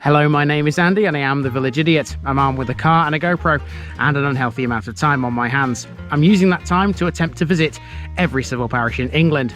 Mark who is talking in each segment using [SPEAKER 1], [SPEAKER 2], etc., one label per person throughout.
[SPEAKER 1] Hello, my name is Andy and I am the Village Idiot. I'm armed with a car and a GoPro and an unhealthy amount of time on my hands. I'm using that time to attempt to visit every civil parish in England.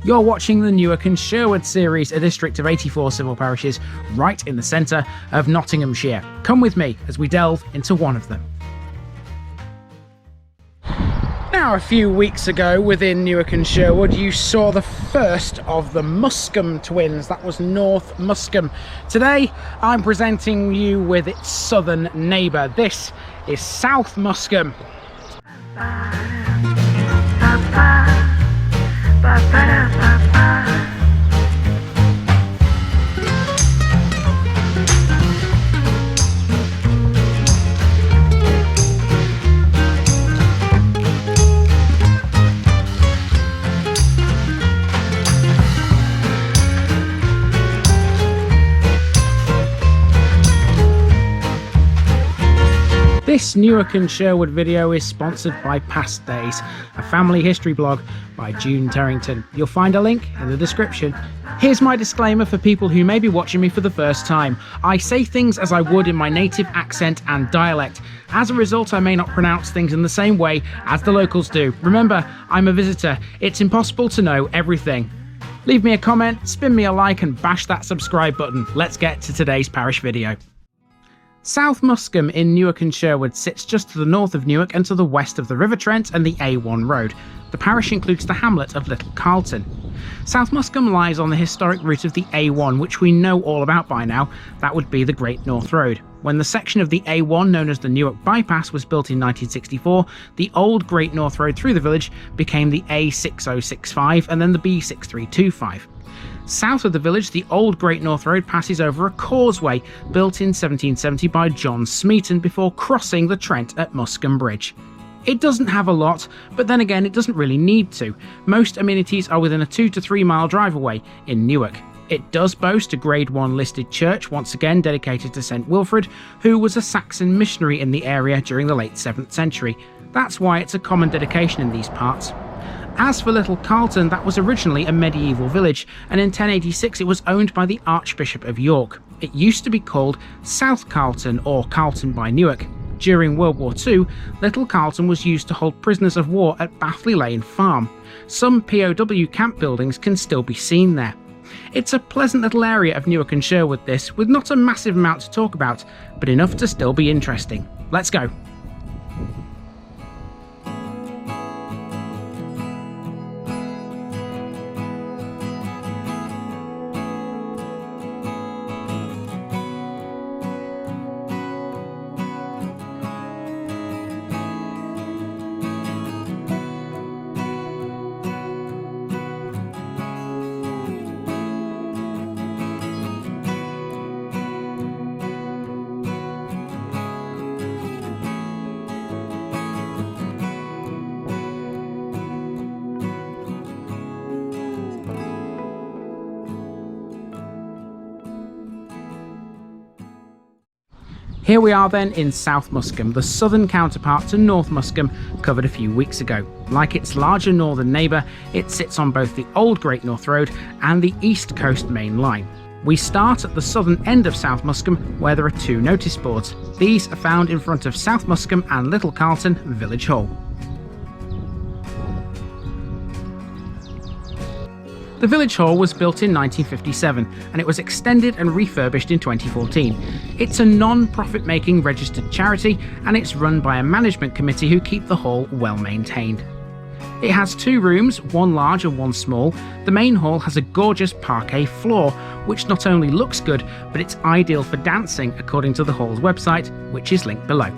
[SPEAKER 1] You're watching the Newark and Sherwood series, a district of 84 civil parishes right in the centre of Nottinghamshire. Come with me as we delve into one of them. Now, a few weeks ago within Newark and Sherwood, you saw the first of the Muskham twins. That was North Muskham. Today, I'm presenting you with its southern neighbour. This is South Muskham. This Newark and Sherwood video is sponsored by Past Days, a family history blog by June Terrington. You'll find a link in the description. Here's my disclaimer for people who may be watching me for the first time. I say things as I would in my native accent and dialect. As a result, I may not pronounce things in the same way as the locals do. Remember, I'm a visitor. It's impossible to know everything. Leave me a comment, spin me a like and bash that subscribe button. Let's get to today's parish video. South Muskham in Newark and Sherwood sits just to the north of Newark and to the west of the River Trent and the A1 road. The parish includes the hamlet of Little Carlton. South Muskham lies on the historic route of the A1, which we know all about by now. That would be the Great North Road. When the section of the A1 known as the Newark Bypass was built in 1964, the old Great North Road through the village became the A6065 and then the B6325. South of the village, the old Great North Road passes over a causeway built in 1770 by John Smeaton before crossing the Trent at Muskham Bridge. It doesn't have a lot, but then again it doesn't really need to. Most amenities are within a 2 to 3 mile drive away in Newark. It does boast a Grade 1 listed church, once again dedicated to St Wilfred, who was a Saxon missionary in the area during the late 7th century. That's why it's a common dedication in these parts. As for Little Carlton, that was originally a medieval village, and in 1086 it was owned by the Archbishop of York. It used to be called South Carlton or Carlton by Newark. During World War II, Little Carlton was used to hold prisoners of war at Bathley Lane Farm. Some POW camp buildings can still be seen there. It's a pleasant little area of Newark and Sherwood this, with not a massive amount to talk about, but enough to still be interesting. Let's go. Here we are then in South Muskham, the southern counterpart to North Muskham, covered a few weeks ago. Like its larger northern neighbour, it sits on both the old Great North Road and the East Coast Main Line. We start at the southern end of South Muskham, where there are 2 notice boards. These are found in front of South Muskham and Little Carlton Village Hall. The village hall was built in 1957 and it was extended and refurbished in 2014. It's a non-profit making registered charity and it's run by a management committee who keep the hall well maintained. It has 2 rooms, one large and one small. The main hall has a gorgeous parquet floor, which not only looks good, but it's ideal for dancing according to the hall's website, which is linked below.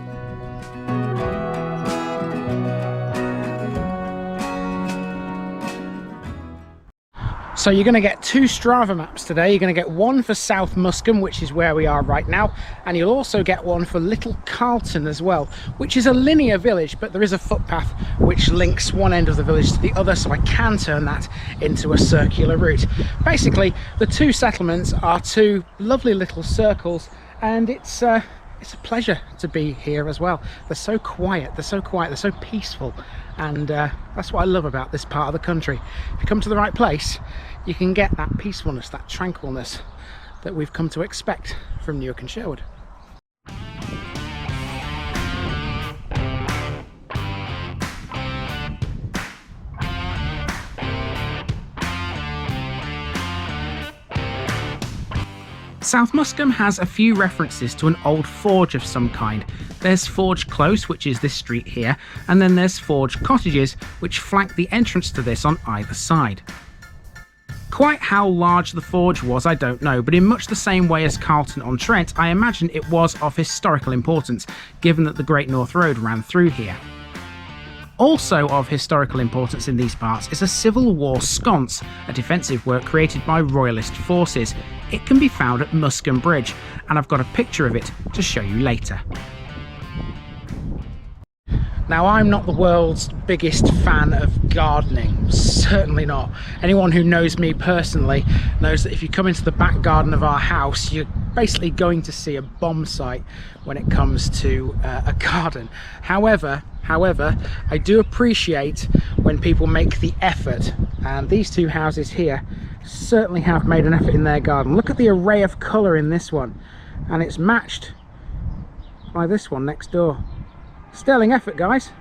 [SPEAKER 1] So you're going to get 2 Strava maps today. You're going to get one for South Muskham, which is where we are right now, and you'll also get one for Little Carlton as well, which is a linear village, but there is a footpath which links one end of the village to the other, so I can turn that into a circular route. Basically, the 2 settlements are 2 lovely little circles, and it's a pleasure to be here as well. They're so quiet, they're so peaceful, and that's what I love about this part of the country. If you come to the right place, you can get that peacefulness, that tranquilness, that we've come to expect from Newark and Sherwood. South Muskham has a few references to an old forge of some kind. There's Forge Close, which is this street here, and then there's Forge Cottages, which flank the entrance to this on either side. Quite how large the forge was I don't know, but in much the same way as Carlton on Trent, I imagine it was of historical importance, given that the Great North Road ran through here. Also of historical importance in these parts is a Civil War sconce, a defensive work created by Royalist forces. It can be found at Muskham Bridge, and I've got a picture of it to show you later. Now, I'm not the world's biggest fan of gardening, certainly not. Anyone who knows me personally knows that if you come into the back garden of our house, you're basically going to see a bomb site when it comes to a garden. However, I do appreciate when people make the effort, and these two houses here certainly have made an effort in their garden. Look at the array of colour in this one, and it's matched by this one next door. Sterling effort, guys.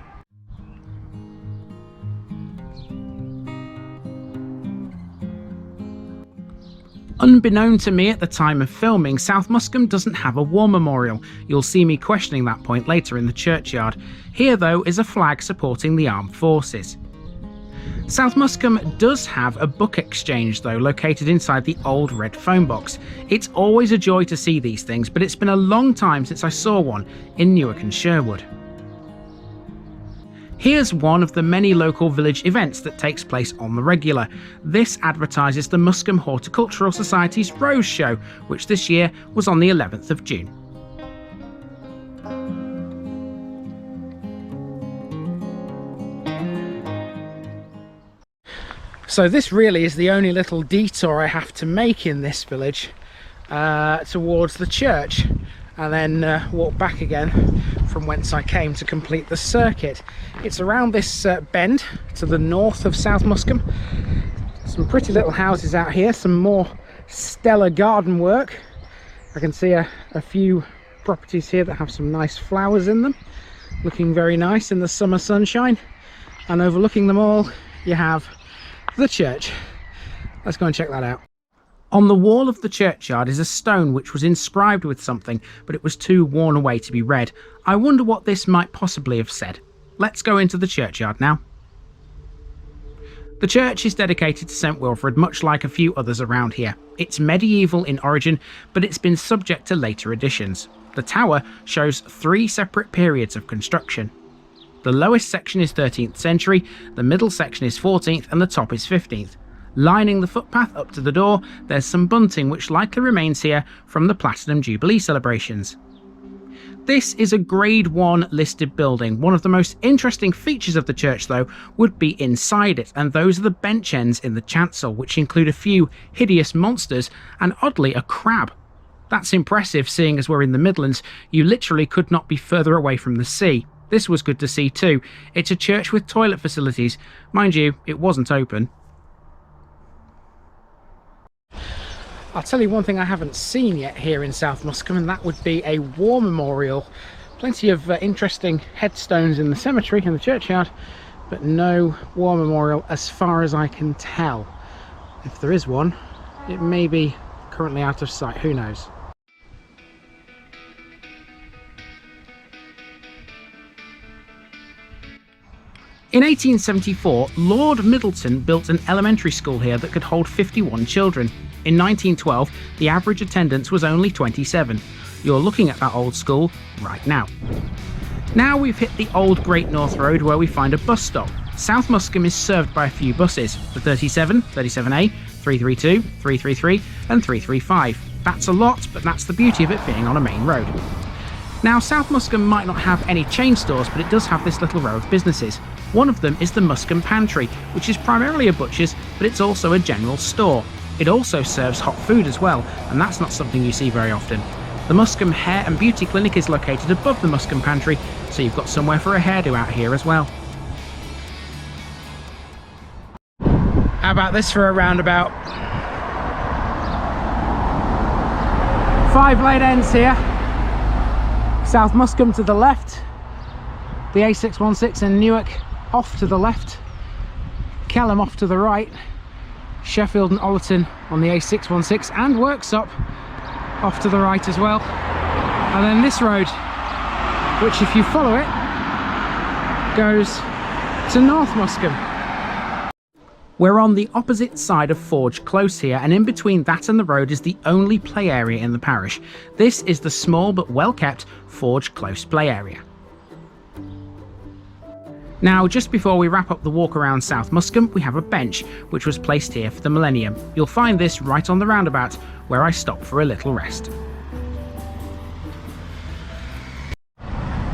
[SPEAKER 1] Unbeknown to me at the time of filming, South Muskham doesn't have a war memorial. You'll see me questioning that point later in the churchyard. Here, though, is a flag supporting the armed forces. South Muskham does have a book exchange, though, located inside the old red phone box. It's always a joy to see these things, but it's been a long time since I saw one in Newark and Sherwood. Here's one of the many local village events that takes place on the regular. This advertises the Muskham Horticultural Society's Rose Show, which this year was on the 11th of June. So this really is the only little detour I have to make in this village towards the church, and then walk back again from whence I came to complete the circuit. It's around this bend to the north of South Muskham. Some pretty little houses out here, some more stellar garden work. I can see a few properties here that have some nice flowers in them, looking very nice in the summer sunshine. And overlooking them all, you have the church. Let's go and check that out. On the wall of the churchyard is a stone which was inscribed with something, but it was too worn away to be read. I wonder what this might possibly have said. Let's go into the churchyard now. The church is dedicated to St Wilfred, much like a few others around here. It's medieval in origin, but it's been subject to later additions. The tower shows 3 separate periods of construction. The lowest section is 13th century, the middle section is 14th, and the top is 15th. Lining the footpath up to the door, there's some bunting which likely remains here from the Platinum Jubilee celebrations. This is a Grade 1 listed building. One of the most interesting features of the church, though, would be inside it, and those are the bench ends in the chancel, which include a few hideous monsters and, oddly, a crab. That's impressive, seeing as we're in the Midlands. You literally could not be further away from the sea. This was good to see too. It's a church with toilet facilities. Mind you, it wasn't open. I'll tell you one thing I haven't seen yet here in South Muskham, and that would be a war memorial. Plenty of interesting headstones in the cemetery and the churchyard, but no war memorial as far as I can tell. If there is one, it may be currently out of sight, who knows. In 1874, Lord Middleton built an elementary school here that could hold 51 children. In 1912, the average attendance was only 27. You're looking at that old school right now. Now we've hit the old Great North Road where we find a bus stop. South Muskham is served by a few buses, the 37, 37A, 332, 333 and 335. That's a lot, but that's the beauty of it being on a main road. Now, South Muskham might not have any chain stores, but it does have this little row of businesses. One of them is the Muskham Pantry, which is primarily a butcher's, but it's also a general store. It also serves hot food as well, and that's not something you see very often. The Muskham Hair and Beauty Clinic is located above the Muskham Pantry, so you've got somewhere for a hairdo out here as well. How about this for a roundabout? 5-lane ends here. South Muskham to the left, the A616 and Newark off to the left, Kelham off to the right, Sheffield and Ollerton on the A616 and Worksop off to the right as well. And then this road, which if you follow it, goes to North Muskham. We're on the opposite side of Forge Close here, and in between that and the road is the only play area in the parish. This is the small but well kept Forge Close play area. Now, just before we wrap up the walk around South Muskham, we have a bench which was placed here for the millennium. You'll find this right on the roundabout where I stop for a little rest.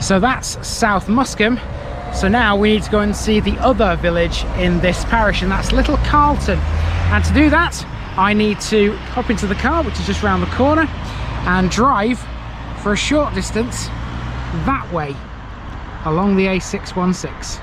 [SPEAKER 1] So that's South Muskham. So now we need to go and see the other village in this parish, and that's Little Carlton. And to do that, I need to hop into the car, which is just round the corner, and drive for a short distance that way along the A616.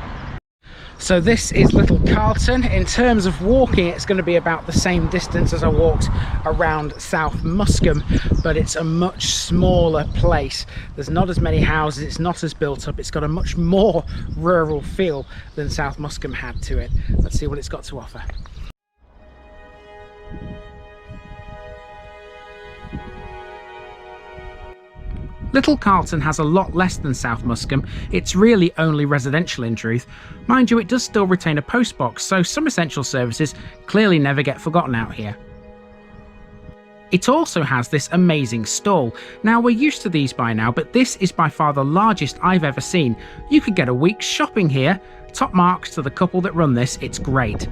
[SPEAKER 1] So this is Little Carlton. In terms of walking, it's going to be about the same distance as I walked around South Muskham, but it's a much smaller place. There's not as many houses, it's not as built up, it's got a much more rural feel than South Muskham had to it. Let's see what it's got to offer. Little Carlton has a lot less than South Muskham. It's really only residential in truth. Mind you, it does still retain a post box, so some essential services clearly never get forgotten out here. It also has this amazing stall. Now, we're used to these by now, but this is by far the largest I've ever seen. You could get a week's shopping here. Top marks to the couple that run this, it's great.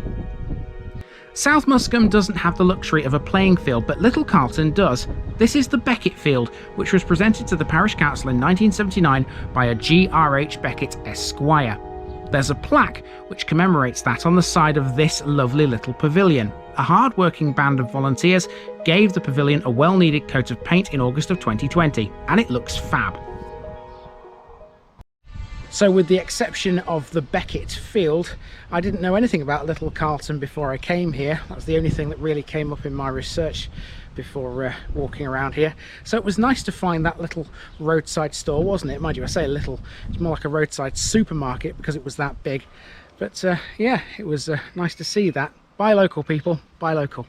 [SPEAKER 1] South Muskham doesn't have the luxury of a playing field, but Little Carlton does. This is the Beckett Field, which was presented to the parish council in 1979 by a G.R.H. Beckett Esquire. There's a plaque which commemorates that on the side of this lovely little pavilion. A hard-working band of volunteers gave the pavilion a well-needed coat of paint in August of 2020, and it looks fab. So with the exception of the Beckett Field, I didn't know anything about Little Carlton before I came here. That was the only thing that really came up in my research before walking around here. So it was nice to find that little roadside store, wasn't it? Mind you, I say little, it's more like a roadside supermarket because it was that big. But yeah, it was nice to see that. Buy local, people, buy local.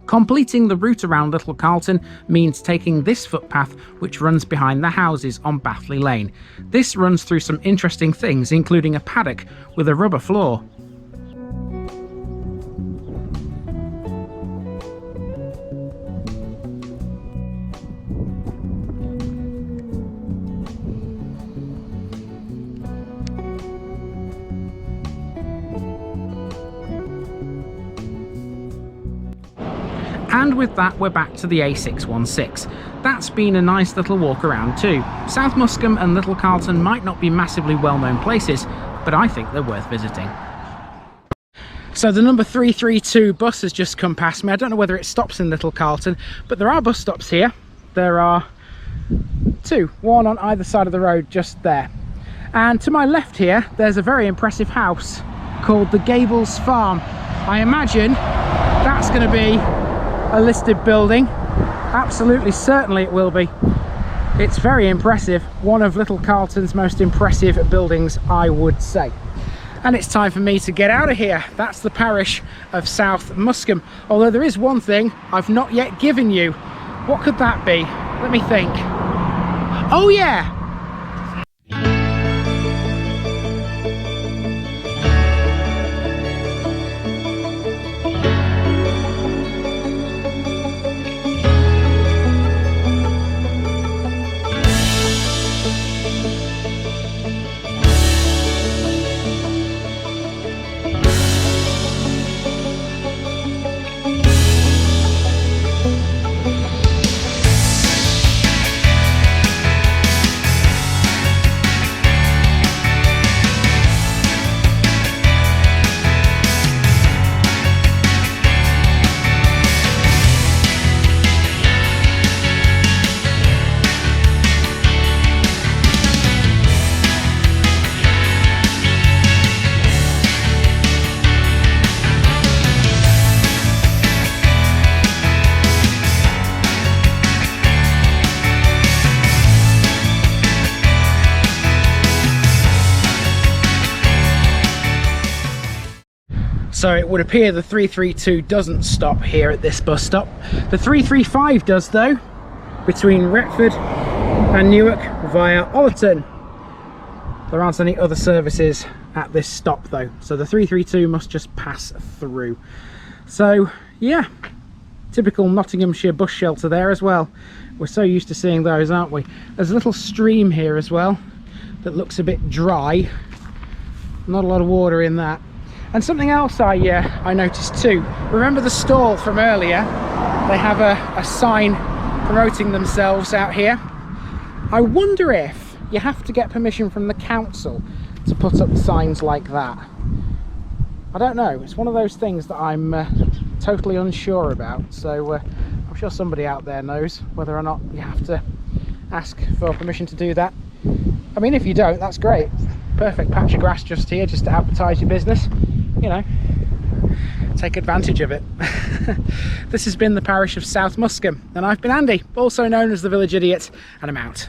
[SPEAKER 1] Completing the route around Little Carlton means taking this footpath which runs behind the houses on Bathley Lane. This runs through some interesting things, including a paddock with a rubber floor. And with that, we're back to the A616. That's been a nice little walk around too. South Muskham and Little Carlton might not be massively well-known places, but I think they're worth visiting. So the number 332 bus has just come past me. I don't know whether it stops in Little Carlton, but there are bus stops here. There are two, one on either side of the road just there. And to my left here, there's a very impressive house called the Gables Farm. I imagine that's going to be a listed building. Absolutely, certainly it will be. It's very impressive. One of Little Carlton's most impressive buildings, I would say. And it's time for me to get out of here. That's the parish of South Muskham. Although there is one thing I've not yet given you. What could that be? Let me think. Oh yeah! So it would appear the 332 doesn't stop here at this bus stop. The 335 does though, between Retford and Newark via Ollerton. There aren't any other services at this stop though, so the 332 must just pass through. So yeah, typical Nottinghamshire bus shelter there as well. We're so used to seeing those, aren't we? There's a little stream here as well that looks a bit dry. Not a lot of water in that. And something else I noticed too. Remember the stall from earlier? They have a sign promoting themselves out here. I wonder if you have to get permission from the council to put up signs like that. I don't know. It's one of those things that I'm totally unsure about. So I'm sure somebody out there knows whether or not you have to ask for permission to do that. I mean, if you don't, that's great. Perfect patch of grass just here, just to advertise your business. You know, take advantage of it. This has been the parish of South Muskham, and I've been Andy, also known as the Village Idiot, and I'm out.